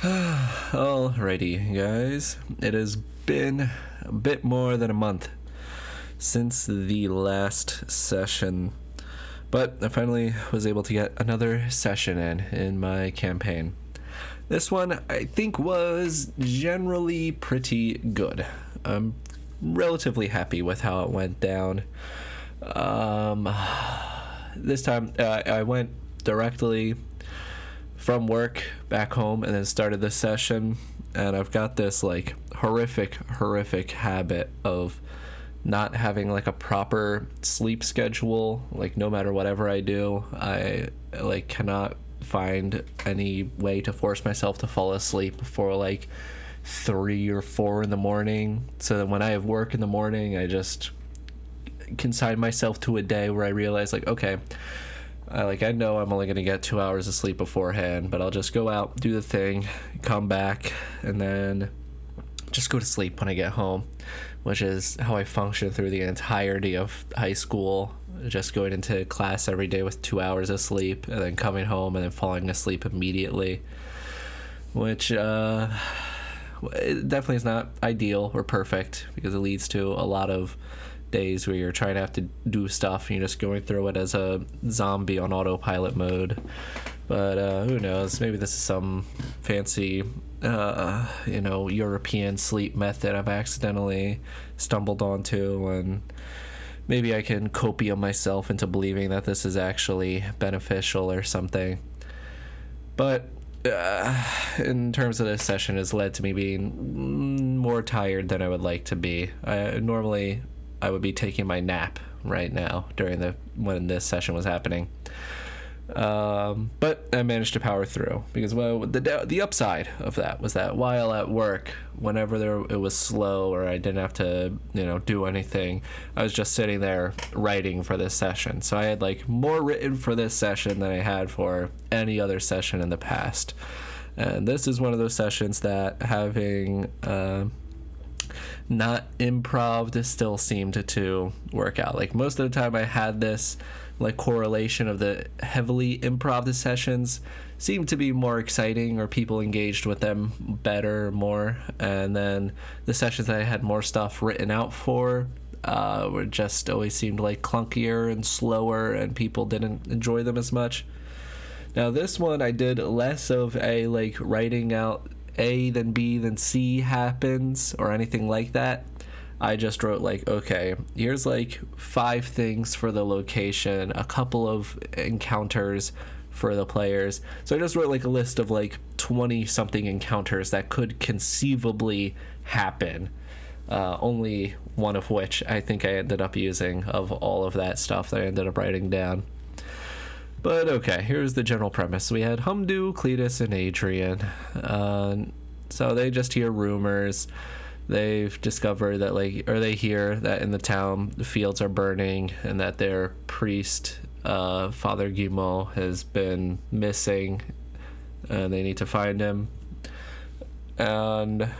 Alrighty, guys. It has been a bit more than a month since the last session, but I finally was able to get another session in my campaign. This one, I think, was generally pretty good. I'm relatively happy with how it went down. This time, I went directly from work back home and then started this session, and I've got this like horrific habit of not having like a proper sleep schedule. Like no matter whatever I do, I like cannot find any way to force myself to fall asleep before like 3 or 4 in the morning, so that when I have work in the morning, I just consign myself to a day where I realize like, okay, I know I'm only going to get 2 hours of sleep beforehand, but I'll just go out, do the thing, come back, and then just go to sleep when I get home, which is how I function through the entirety of high school, just going into class every day with 2 hours of sleep, and then coming home and then falling asleep immediately, which it definitely is not ideal or perfect, because it leads to a lot of days where you're trying to have to do stuff and you're just going through it as a zombie on autopilot mode. But who knows, maybe this is some fancy European sleep method I've accidentally stumbled onto, and maybe I can copium myself into believing that this is actually beneficial or something. But in terms of this session, has led to me being more tired than I would like to be. Normally I would be taking my nap right now when this session was happening, but I managed to power through, because the upside of that was that while at work, whenever it was slow or I didn't have to do anything, I was just sitting there writing for this session. So I had like more written for this session than I had for any other session in the past, and this is one of those sessions that having not improv still seemed to work out. Like most of the time I had this like correlation of the heavily improv sessions seemed to be more exciting, or people engaged with them better, more, and then the sessions that I had more stuff written out for were just always seemed like clunkier and slower, and people didn't enjoy them as much. Now this one I did less of a like writing out A then B then C happens or anything like that. I just wrote like, okay, here's like 5 things for the location, a couple of encounters for the players. So I just wrote like a list of like 20 something encounters that could conceivably happen, only one of which I think I ended up using of all of that stuff that I ended up writing down. But okay, here's the general premise. We had Humdu, Cletus, and Adrian. So they just hear rumors. They've discovered that they hear that in the town the fields are burning, and that their priest, Father Guimau, has been missing, and they need to find him. And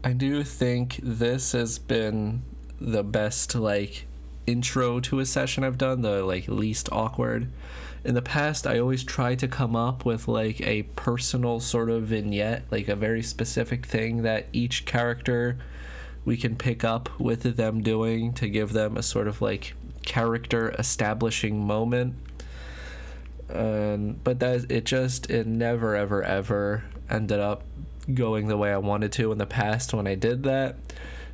I do think this has been the best intro to a session I've done, the least awkward. In the past, I always try to come up with a personal sort of vignette, like a very specific thing that each character we can pick up with them doing to give them a sort of character establishing moment. But it never ever ended up going the way I wanted to in the past when I did that.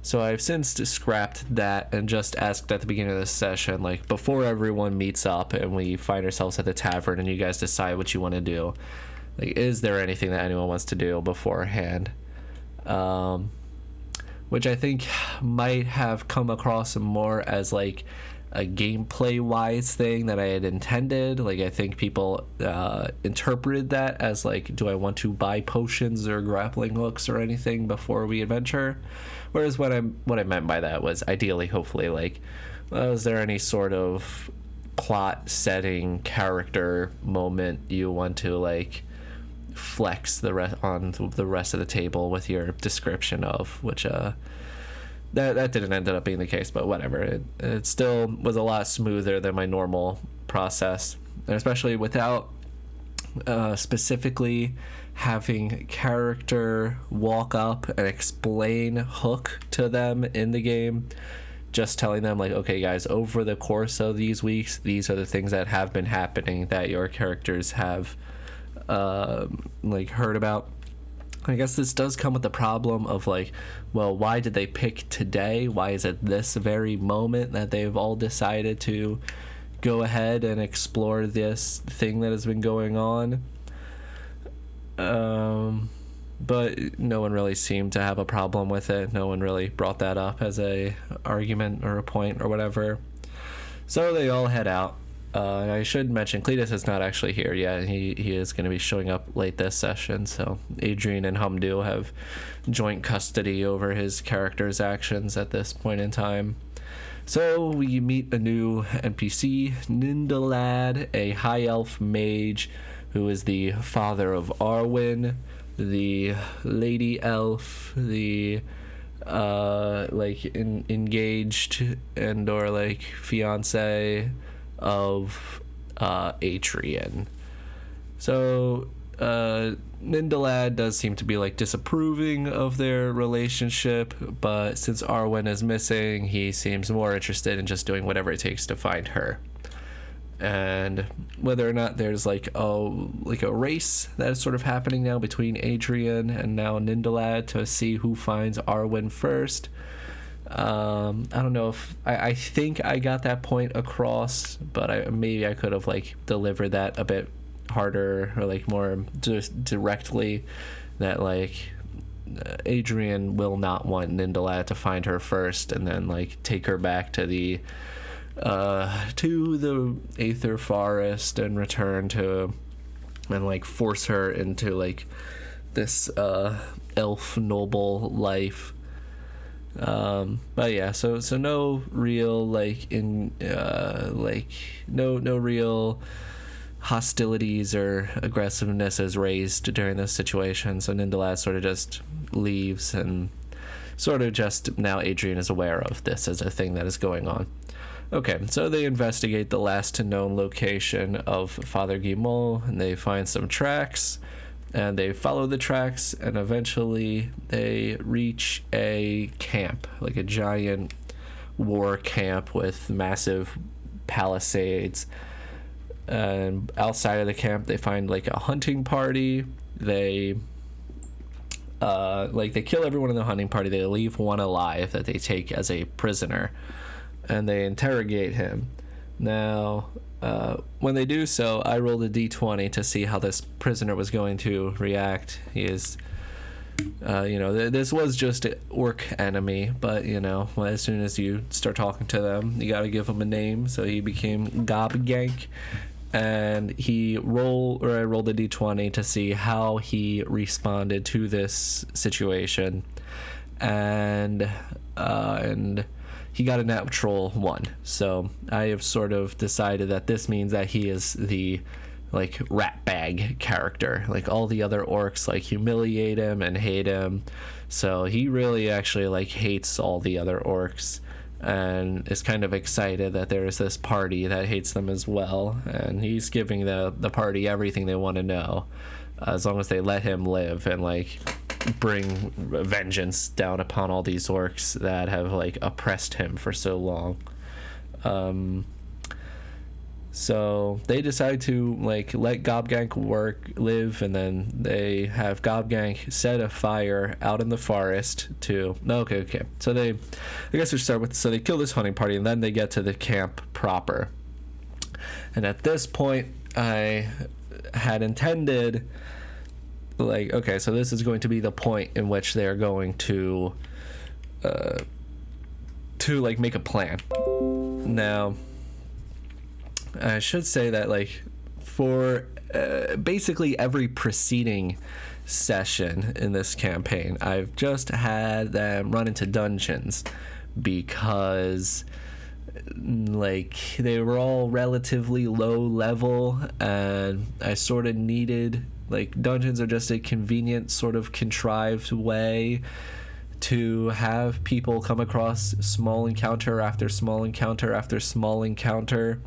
So I've since scrapped that and just asked at the beginning of this session, before everyone meets up and we find ourselves at the tavern and you guys decide what you want to do, is there anything that anyone wants to do beforehand? Which I think might have come across more as a gameplay-wise thing that I had intended. I think people interpreted that as do I want to buy potions or grappling hooks or anything before we adventure? Whereas what I meant by that was ideally, hopefully, is there any sort of plot setting character moment you want to flex on the rest of the table with your description of, which that didn't end up being the case, but whatever. It still was a lot smoother than my normal process, and especially without specifically having character walk up and explain hook to them in the game, just telling them like, okay guys, over the course of these weeks, these are the things that have been happening that your characters have like heard about. I guess this does come with the problem of like, well, why did they pick today? Why is it this very moment that they've all decided to go ahead and explore this thing that has been going on? But no one really seemed to have a problem with it. No one really brought that up as a argument or a point or whatever. So they all head out. And I should mention, Cletus is not actually here yet. He is going to be showing up late this session. So Adrian and Humdu have joint custody over his character's actions at this point in time. So we meet a new NPC, Nindalad, a high elf mage who is the father of Arwen, the lady elf, the engaged and or like fiance of Atrian. So Nindalad does seem to be like disapproving of their relationship, but since Arwen is missing, he seems more interested in just doing whatever it takes to find her. And whether or not there's like a race that is sort of happening now between Adrian and now Nindalad to see who finds Arwen first. I don't know if I think I got that point across, but maybe I could have like delivered that a bit harder or like more just directly, that like Adrian will not want Nindalad to find her first and then like take her back to the Aether Forest and return to and like force her into like this elf noble life. But yeah, so no real like no real hostilities or aggressiveness is raised during this situation. So Nindalad sort of just leaves, and sort of just now Adrian is aware of this as a thing that is going on. Okay, so they investigate the last known location of Father Guimont, and they find some tracks, and they follow the tracks, and eventually they reach a camp, like a giant war camp with massive palisades. And outside of the camp, they find like a hunting party. They kill everyone in the hunting party. They leave one alive that they take as a prisoner, and they interrogate him. Now, when they do so, I rolled a d20 to see how this prisoner was going to react. He is, this was just an orc enemy, but, as soon as you start talking to them, you got to give them a name. So he became Gobgank, and I rolled a d20 to see how he responded to this situation. And he got a natural 1. So I have sort of decided that this means that he is the like rat bag character. Like all the other orcs like humiliate him and hate him. So he really actually like hates all the other orcs and is kind of excited that there is this party that hates them as well. And he's giving the party everything they want to know, as long as they let him live and like bring vengeance down upon all these orcs that have like oppressed him for so long. So they decide to like let Gobgank live, and then they have Gobgank set a fire out in the forest to okay. So they kill this hunting party, and then they get to the camp proper. And at this point I had intended like, okay, so this is going to be the point in which they're going to like make a plan. Now, I should say that like for basically every preceding session in this campaign, I've just had them run into dungeons because like they were all relatively low level, and I sort of needed, like, dungeons are just a convenient sort of contrived way to have people come across small encounter after small encounter after small encounter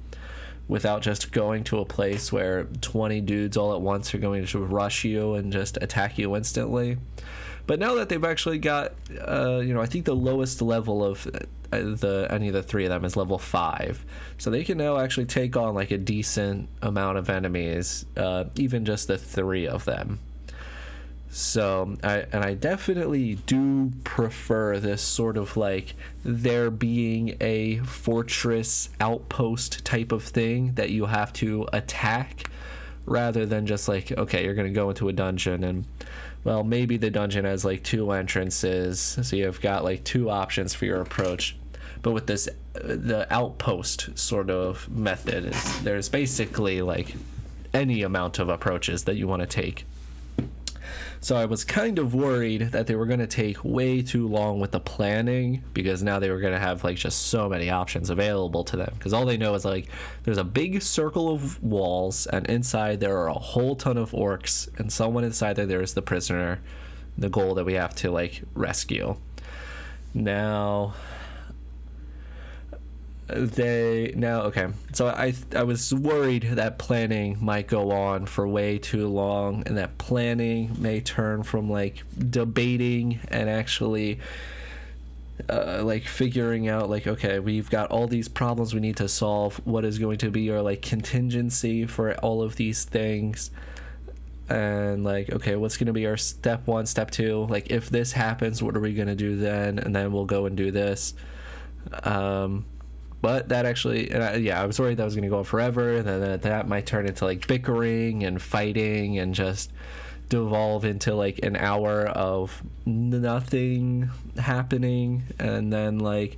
without just going to a place where 20 dudes all at once are going to rush you and just attack you instantly. But now that they've actually got, I think the lowest level of any of the three of them is level 5. So they can now actually take on like a decent amount of enemies, even just the 3 of them. So I definitely do prefer this sort of like there being a fortress outpost type of thing that you have to attack, rather than just like, okay, you're going to go into a dungeon and, well, maybe the dungeon has like 2 entrances, so you've got like 2 options for your approach. But with this, the outpost sort of method, there's basically like any amount of approaches that you want to take. So I was kind of worried that they were going to take way too long with the planning, because now they were going to have like just so many options available to them, because all they know is like there's a big circle of walls and inside there are a whole ton of orcs, and someone inside there is the prisoner, the goal that we have to like rescue. Now okay, so I was worried that planning might go on for way too long, and that planning may turn from like debating and actually like figuring out like, okay, we've got all these problems we need to solve, what is going to be our like contingency for all of these things, and like, okay, what's going to be our step 1, step 2, like if this happens, what are we going to do then, and then we'll go and do this. But that actually, I was worried that was going to go on forever, and then that might turn into like bickering and fighting and just devolve into like an hour of nothing happening. And then like,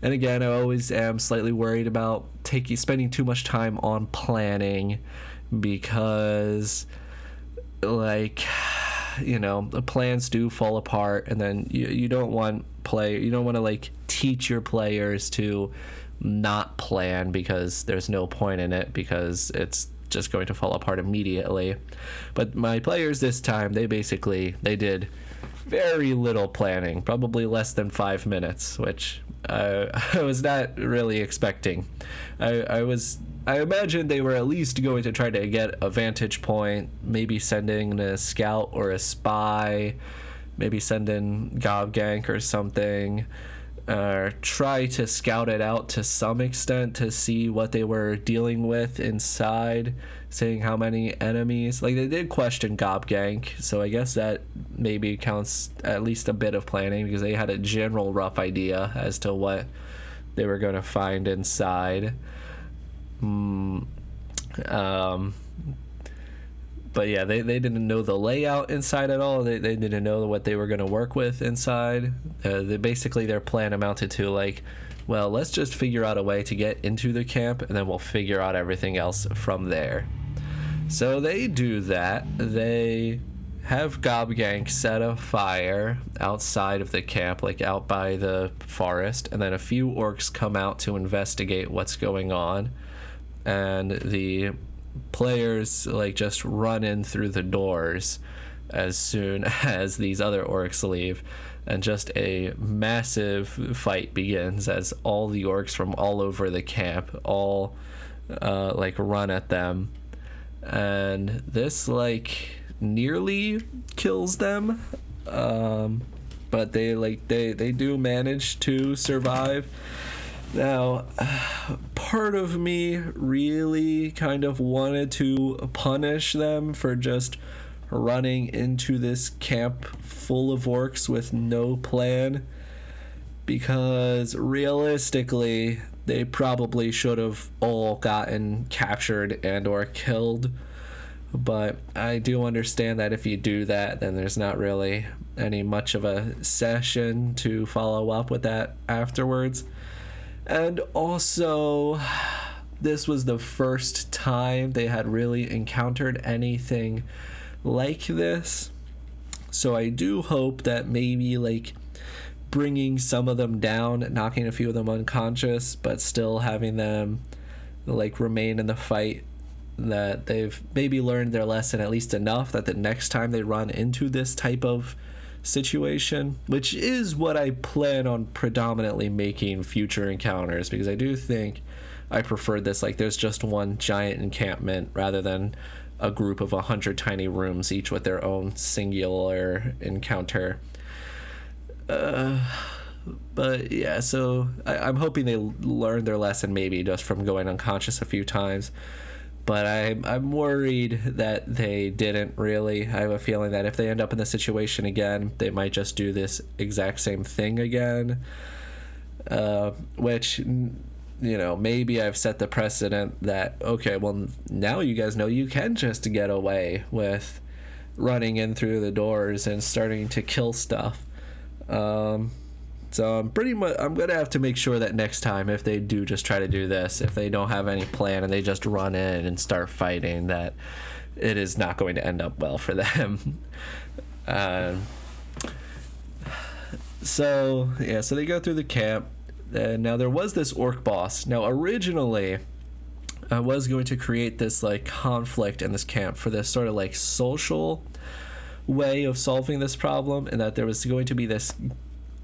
and again, I always am slightly worried about spending too much time on planning, because like, the plans do fall apart, and then you don't want to like teach your players to not plan, because there's no point in it, because it's just going to fall apart immediately. But my players this time, they did very little planning, probably less than 5 minutes, which I was not really expecting. I imagined they were at least going to try to get a vantage point, maybe send in a scout or a spy, maybe send in Gobgank or something, try to scout it out to some extent to see what they were dealing with inside, seeing how many enemies. Like, they did question Gobgank, so I guess that maybe counts at least a bit of planning, because they had a general rough idea as to what they were going to find inside. But yeah, they didn't know the layout inside at all. They didn't know what they were going to work with inside. Their plan amounted to like, well, let's just figure out a way to get into the camp, and then we'll figure out everything else from there. So they do that. They have Gobgank set a fire outside of the camp, like out by the forest, and then a few orcs come out to investigate what's going on, and the players like just run in through the doors as soon as these other orcs leave, and just a massive fight begins as all the orcs from all over the camp all like run at them, and this like nearly kills them, but they do manage to survive. Now, part of me really kind of wanted to punish them for just running into this camp full of orcs with no plan, because realistically, they probably should have all gotten captured and or killed. But I do understand that if you do that, then there's not really any much of a session to follow up with that afterwards. And also, this was the first time they had really encountered anything like this. So I do hope that maybe like bringing some of them down, knocking a few of them unconscious, but still having them like remain in the fight, that they've maybe learned their lesson at least enough that the next time they run into this type of situation, which is what I plan on predominantly making future encounters, because I do think I preferred this. Like, there's just one giant encampment rather than a group of 100 tiny rooms, each with their own singular encounter. But yeah, so I'm hoping they learned their lesson, maybe just from going unconscious a few times. But I'm worried that they didn't really. I have a feeling that if they end up in this situation again, they might just do this exact same thing again. Which, maybe I've set the precedent that, okay, well, now you guys know you can just get away with running in through the doors and starting to kill stuff. So I'm going to have to make sure that next time, if they do just try to do this, if they don't have any plan and they just run in and start fighting, that it is not going to end up well for them. So they go through the camp. Now there was this orc boss. Now originally I was going to create this like conflict in this camp for this sort of like social way of solving this problem, and that there was going to be this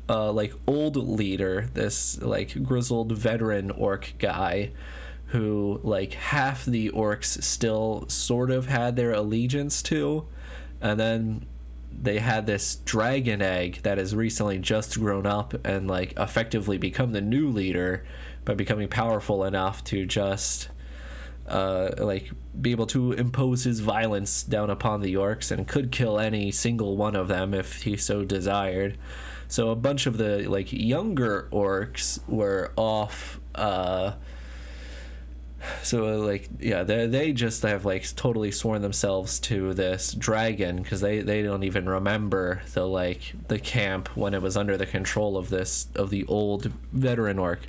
like old leader, this like grizzled veteran orc guy who like half the orcs still sort of had their allegiance to, and then they had this dragon egg that has recently just grown up and like effectively become the new leader by becoming powerful enough to just like be able to impose his violence down upon the orcs, and could kill any single one of them if he so desired. So a bunch of the like younger orcs were off. They just have like totally sworn themselves to this dragon, because they don't even remember the camp when it was under the control of the old veteran orc.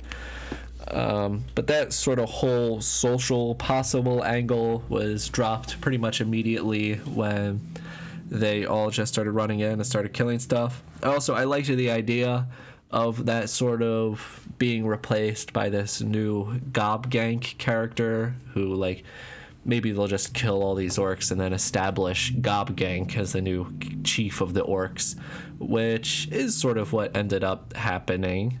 But that sort of whole social possible angle was dropped pretty much immediately when they all just started running in and started killing stuff. Also, I liked the idea of that sort of being replaced by this new Gob-gank character who, like, maybe they'll just kill all these orcs and then establish Gob-gank as the new chief of the orcs, which is sort of what ended up happening.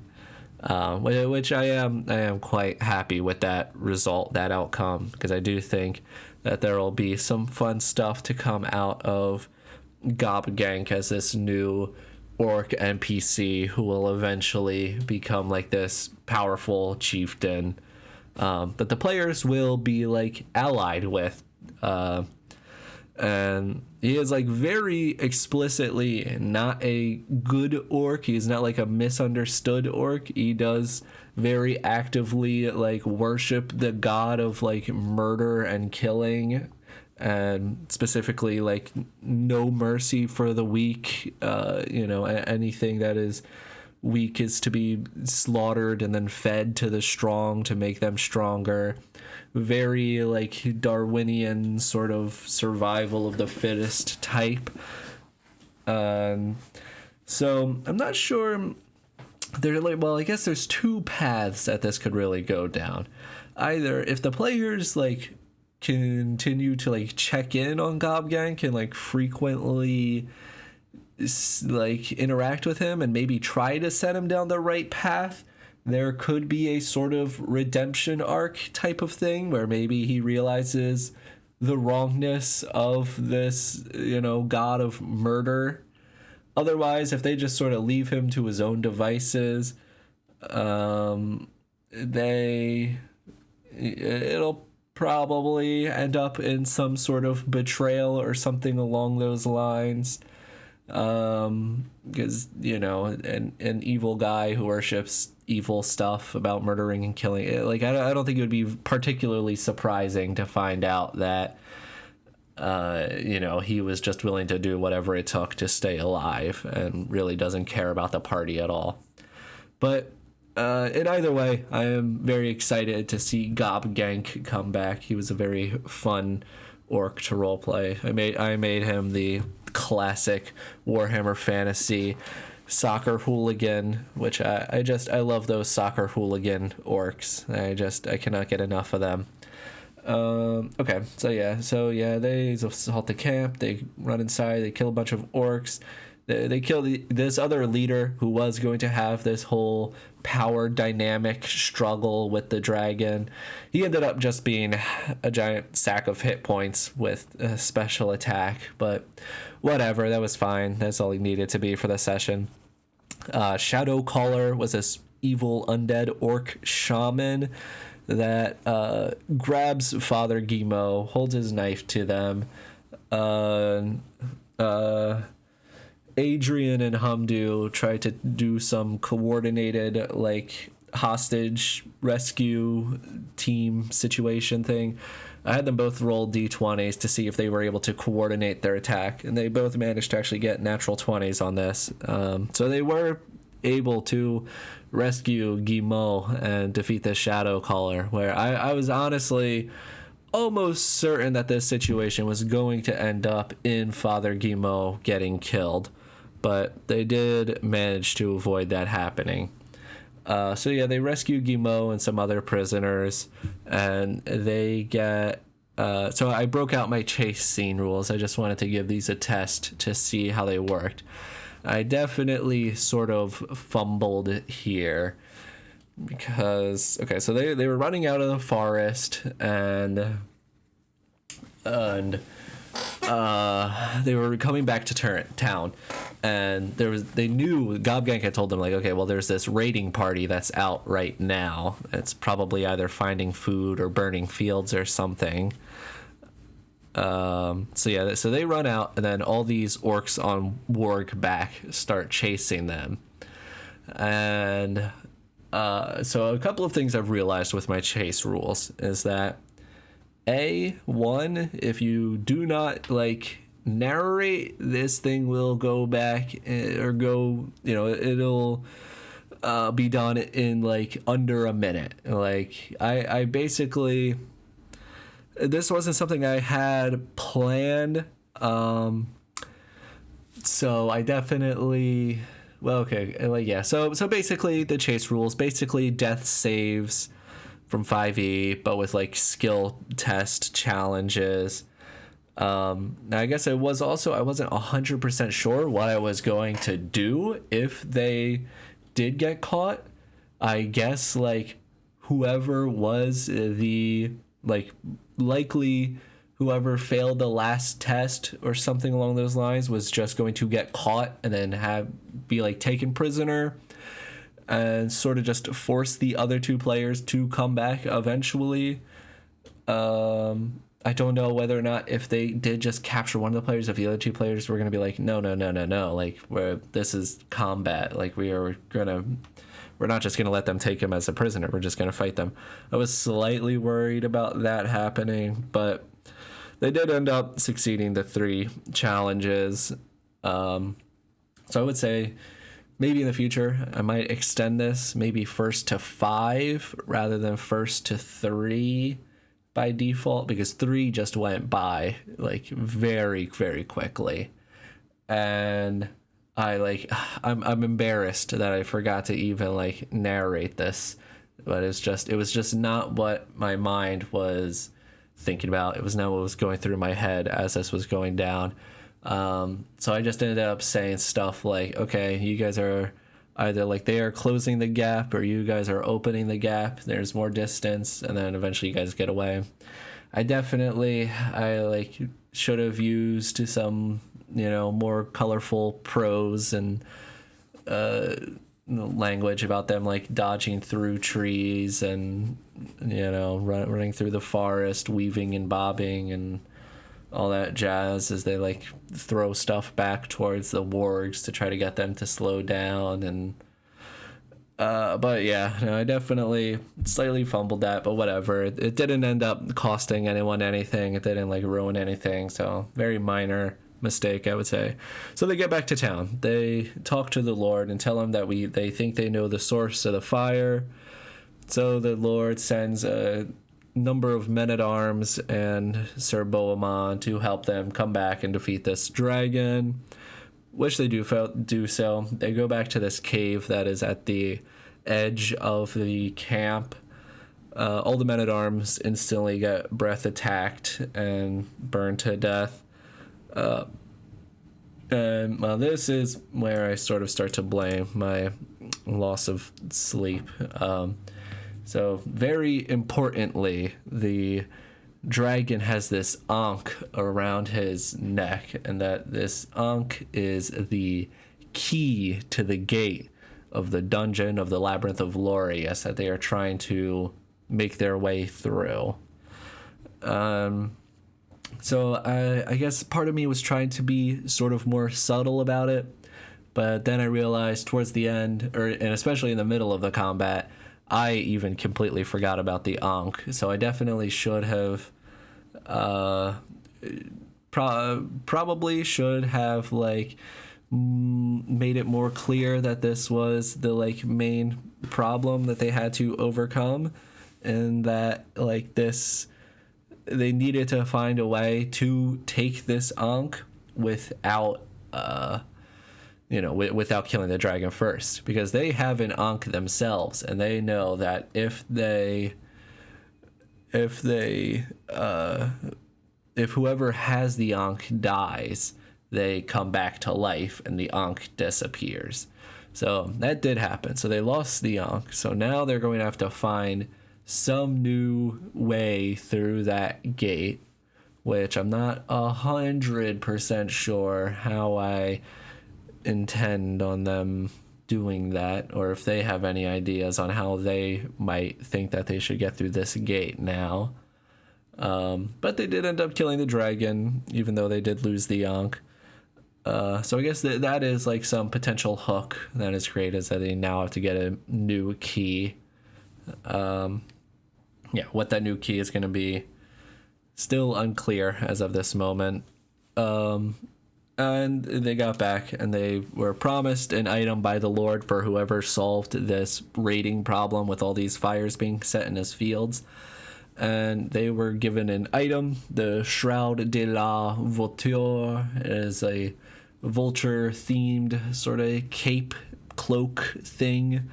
Which I am quite happy with that result, that outcome, because I do think that there will be some fun stuff to come out of Gob-gank as this new orc NPC who will eventually become like this powerful chieftain that the players will be like allied with, and he is like very explicitly not a good orc. He's not like a misunderstood orc. He does very actively like worship the god of like murder and killing, and specifically like no mercy for the weak. Anything that is weak is to be slaughtered and then fed to the strong to make them stronger. Very like Darwinian sort of survival of the fittest type. So I'm not sure. I guess there's two paths that this could really go down. Either if the players like continue to like check in on Gob-gank and like frequently like interact with him and maybe try to set him down the right path, there could be a sort of redemption arc type of thing where maybe he realizes the wrongness of this, god of murder. Otherwise, if they just sort of leave him to his own devices, it'll probably end up in some sort of betrayal or something along those lines. Because an evil guy who worships evil stuff about murdering and killing, like I don't think it would be particularly surprising to find out that he was just willing to do whatever it took to stay alive and really doesn't care about the party at all. But in either way, I am very excited to see Gob-gank come back. He was a very fun orc to roleplay. I made him the classic Warhammer Fantasy soccer hooligan, which I love those soccer hooligan orcs. I cannot get enough of them. Okay, they assault the camp, they run inside, they kill a bunch of orcs, They kill this other leader who was going to have this whole power dynamic struggle with the dragon. He ended up just being a giant sack of hit points with a special attack, but whatever, that was fine. That's all he needed to be for the session. Shadow Caller was this evil undead orc shaman that grabs Father Gimo, holds his knife to them. Adrian and Humdu try to do some coordinated like hostage rescue team situation thing. I had them both roll d20s to see if they were able to coordinate their attack, and they both managed to actually get natural 20s on this. So they were able to rescue Guillemot and defeat the Shadow Caller, where I was honestly almost certain that this situation was going to end up in Father Guillemot getting killed, but they did manage to avoid that happening. So yeah, they rescue Guillemot and some other prisoners, and they get... so I broke out my chase scene rules. I just wanted to give these a test to see how they worked. I definitely sort of fumbled here because... Okay, so they were running out of the forest, and they were coming back to town, and they knew Gobgank had told them, like, okay, well, there's this raiding party that's out right now. It's probably either finding food or burning fields or something. So they run out, and then all these orcs on warg back start chasing them. And so a couple of things I've realized with my chase rules is that one, if you do not like narrate, this thing will go back or go, it'll be done in like under a minute. Like I basically, this wasn't something I had planned. So I definitely, so basically the chase rules, basically death saves from 5e, but with like skill test challenges. I guess I wasn't 100% sure what I was going to do if they did get caught. I guess like whoever was the likely whoever failed the last test or something along those lines was just going to get caught and then be like taken prisoner, and sort of just force the other two players to come back eventually. I don't know whether or not if they did just capture one of the players, if the other two players were going to be like, no, like this is combat. Like we're not just going to let them take him as a prisoner. We're just going to fight them. I was slightly worried about that happening, but they did end up succeeding the 3 challenges. So I would say maybe in the future, I might extend this maybe first to 5 rather than first to 3 by default, because 3 just went by like very, very quickly. And I'm embarrassed that I forgot to even like narrate this, but it was just not what my mind was thinking about. It was not what was going through my head as this was going down. So I just ended up saying stuff like, okay, you guys are either like they are closing the gap or you guys are opening the gap. There's more distance, and then eventually you guys get away. I should have used some, more colorful prose and language about them like dodging through trees and running through the forest, weaving and bobbing and all that jazz as they like throw stuff back towards the wargs to try to get them to slow down. And but yeah, I definitely slightly fumbled that, but whatever. It didn't end up costing anyone anything. It didn't like ruin anything, so very minor mistake, I would say. So they get back to town. They talk to the Lord and tell him that they think they know the source of the fire. So the Lord sends a number of men-at-arms and Sir Bohemond to help them come back and defeat this dragon, which they do so. They go back to this cave that is at the edge of the camp. All the men-at-arms instantly get breath attacked and burned to death. Well, this is where I sort of start to blame my loss of sleep. So very importantly, the dragon has this ankh around his neck, and that this ankh is the key to the gate of the dungeon of the Labyrinth of Lorius that they are trying to make their way through. So I guess part of me was trying to be sort of more subtle about it, but then I realized towards the end, and especially in the middle of the combat, I even completely forgot about the ankh. So I definitely should have, probably should have like made it more clear that this was the like main problem that they had to overcome, and that like this, they needed to find a way to take this ankh without without killing the dragon first, because they have an ankh themselves, and they know that if whoever has the ankh dies, they come back to life and the ankh disappears. So that did happen. So they lost the ankh. So now they're going to have to find some new way through that gate, which I'm not 100% sure how I intend on them doing that, or if they have any ideas on how they might think that they should get through this gate now. But they did end up killing the dragon, even though they did lose the ankh. So I guess that is like some potential hook that is created, is that they now have to get a new key. What that new key is going to be, still unclear as of this moment. And they got back, and they were promised an item by the Lord for whoever solved this raiding problem with all these fires being set in his fields. And they were given an item. The Shroud de la Voiture is a vulture-themed sort of cape, cloak thing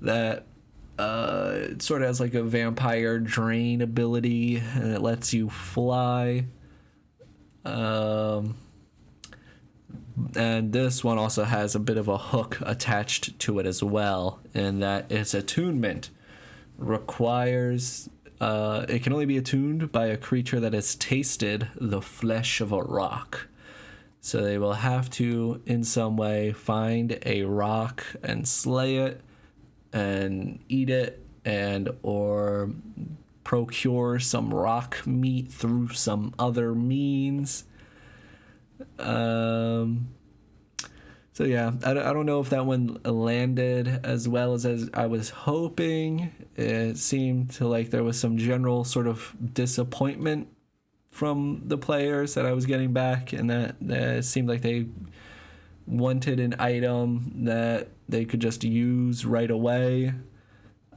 that it sort of has like a vampire drain ability, and it lets you fly. And this one also has a bit of a hook attached to it as well, in that its attunement requires it can only be attuned by a creature that has tasted the flesh of a rock. So they will have to, in some way, find a rock and slay it and eat it, and or procure some rock meat through some other means. So yeah, I don't know if that one landed as well as I was hoping. It seemed to like there was some general sort of disappointment from the players that I was getting back, and that it seemed like they wanted an item that they could just use right away.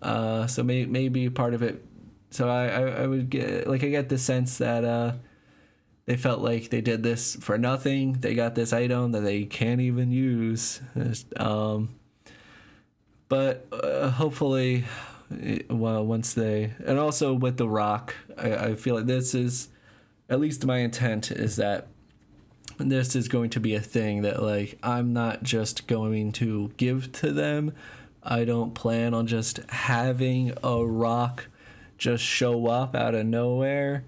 So maybe part of it. So I would get, like, I get the sense that they felt like they did this for nothing. They got this item that they can't even use. But hopefully, well, once they, and also with the rock, I feel like this is, at least my intent is that this is going to be a thing that, like, I'm not just going to give to them. I don't plan on just having a rock just show up out of nowhere.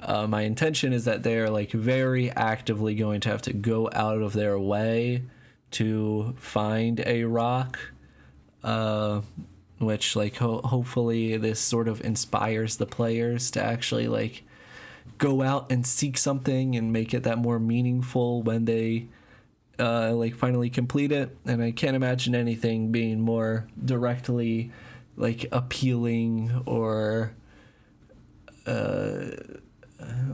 My intention is that they're like very actively going to have to go out of their way to find a rock, which like hopefully this sort of inspires the players to actually like go out and seek something and make it that more meaningful when they like finally complete it. And I can't imagine anything being more directly like appealing or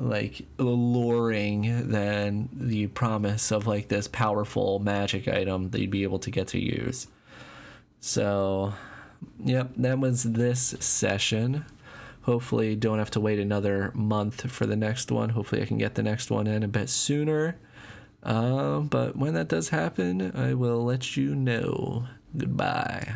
like alluring than the promise of like this powerful magic item that you'd be able to get to use. So yep, that was this session. Hopefully don't have to wait another month for the next one. Hopefully I can get the next one in a bit sooner. But when that does happen, I will let you know. Goodbye.